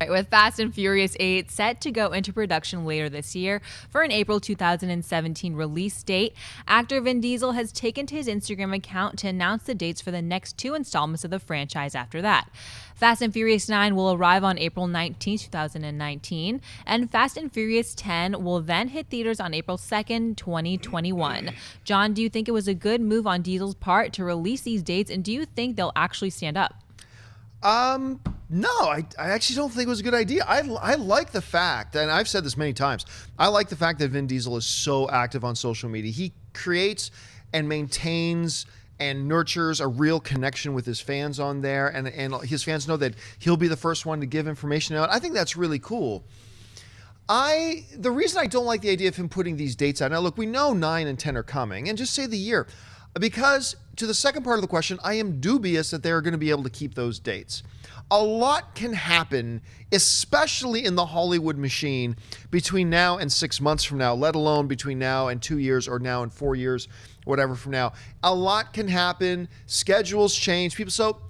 right, with Fast and Furious 8 set to go into production later this year for an April 2017 release date, actor Vin Diesel has taken to his Instagram account to announce the dates for the next 2 installments of the franchise after that. Fast and Furious 9 will arrive on April 19, 2019, and Fast and Furious 10 will then hit theaters on April 2nd, 2021. John, do you think it was a good move on Diesel's part to release these dates, and do you think they'll actually stand up? No, I actually don't think it was a good idea. I like the fact, and I've said this many times, I like the fact that Vin Diesel is so active on social media. He creates and maintains and nurtures a real connection with his fans on there, and his fans know that he'll be the first one to give information out. I think that's really cool. The reason I don't like the idea of him putting these dates out, now look, we know 9 and 10 are coming, and just say the year, because to the second part of the question, I am dubious that they're going to be able to keep those dates. A lot can happen, especially in the Hollywood machine, between now and 6 months from now, let alone between now and 2 years or now and 4 years, whatever from now. A lot can happen. Schedules change. So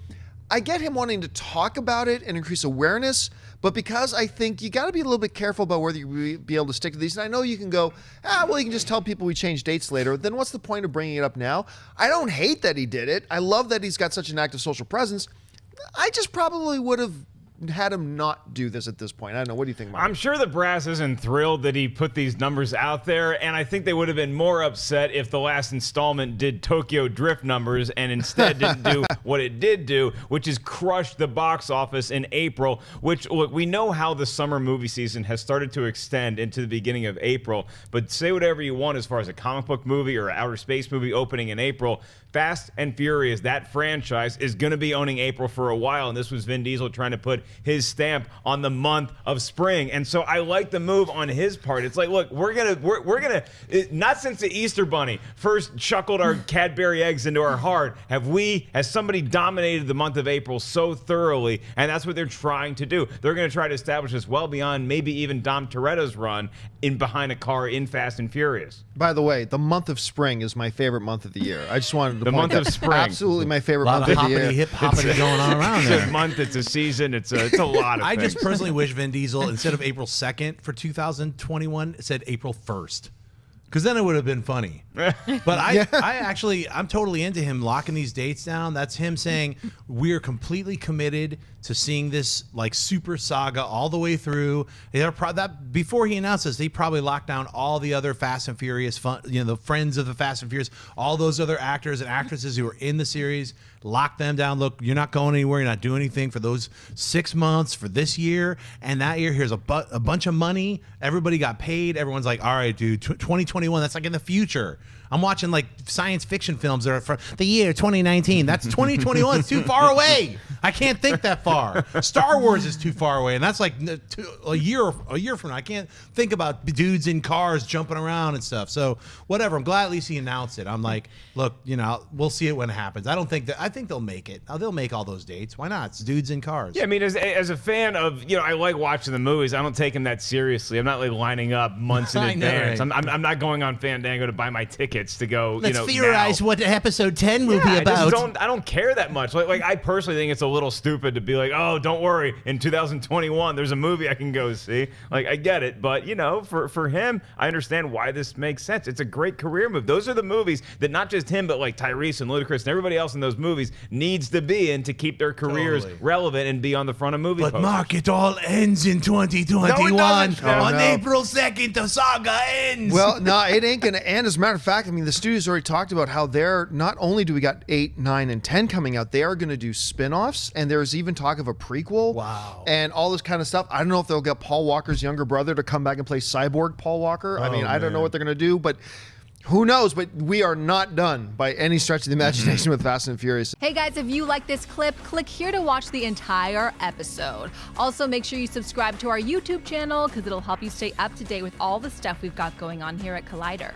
I get him wanting to talk about it and increase awareness, but because I think you got to be a little bit careful about whether you be able to stick to these. And I know you can go, well, you can just tell people we change dates later. Then what's the point of bringing it up now? I don't hate that he did it. I love that he's got such an active social presence. I just probably would have had him not do this at this point. I don't know. What do you think, Mike? I'm sure the brass isn't thrilled that he put these numbers out there, and I think they would have been more upset if the last installment did Tokyo Drift numbers and instead didn't do what it did do, which is crush the box office in April, which, look, we know how the summer movie season has started to extend into the beginning of April, but say whatever you want as far as a comic book movie or outer space movie opening in April, Fast and Furious, that franchise, is going to be owning April for a while, and this was Vin Diesel trying to put his stamp on the month of spring. And so I like the move on his part. It's like, look, we're gonna not since the Easter Bunny first chuckled our Cadbury eggs into our heart has somebody dominated the month of April so thoroughly, and that's what they're trying to do. They're going to try to establish this well beyond maybe even Dom Toretto's run in behind a car in Fast and Furious. By the way, the month of spring is my favorite month of the year. I just wanted to the point month of spring, absolutely my favorite month of the year. Hip hoppity going on around there. It's a month, it's a season, it's a lot of I things. just personally wish Vin Diesel, instead of April 2nd for 2021, said April 1st. Because then it would have been funny. But I'm totally into him locking these dates down. That's him saying we're completely committed to seeing this like super saga all the way through. Before he announced this, he probably locked down all the other Fast and Furious, the friends of the Fast and Furious, all those other actors and actresses who were in the series, lock them down. Look, you're not going anywhere. You're not doing anything for those 6 months for this year. And that year, here's a bunch of money. Everybody got paid. Everyone's like, all right, dude, 2021, that's like in the future. I'm watching like science fiction films that are from the year 2019. That's 2021. It's too far away. I can't think that far. Star Wars is too far away, and that's like a year from now. I can't think about dudes in cars jumping around and stuff. So whatever. I'm glad at least he announced it. I'm like, look, we'll see it when it happens. I think they'll make it. They'll make all those dates. Why not? It's dudes in cars. Yeah, I mean, as a fan of, I like watching the movies. I don't take them that seriously. I'm not like lining up months in advance. Right? I'm not going on Fandango to buy my tickets to go. Let's theorize what episode 10 will be about. I don't care that much. Like I personally think it's a little stupid to be like, oh, don't worry, in 2021 there's a movie I can go see. Like, I get it, but for him, I understand why this makes sense. It's a great career move. Those are the movies that not just him, but like Tyrese and Ludacris and everybody else in those movies needs to be in to keep their careers relevant and be on the front of movie posters. Mark, it all ends in 2021. On April 2nd, the saga ends. Well, no, it ain't gonna end. As a matter of fact, I mean, the studio's already talked about how they're, not only do we got 8, 9, and 10 coming out, they are going to do spin-offs, and there's even talk of a prequel. Wow. And all this kind of stuff. I don't know if they'll get Paul Walker's younger brother to come back and play Cyborg Paul Walker. I mean, I don't know what they're going to do, but who knows? But we are not done by any stretch of the imagination with Fast and Furious. Hey guys, if you like this clip, click here to watch the entire episode. Also, make sure you subscribe to our YouTube channel because it'll help you stay up to date with all the stuff we've got going on here at Collider.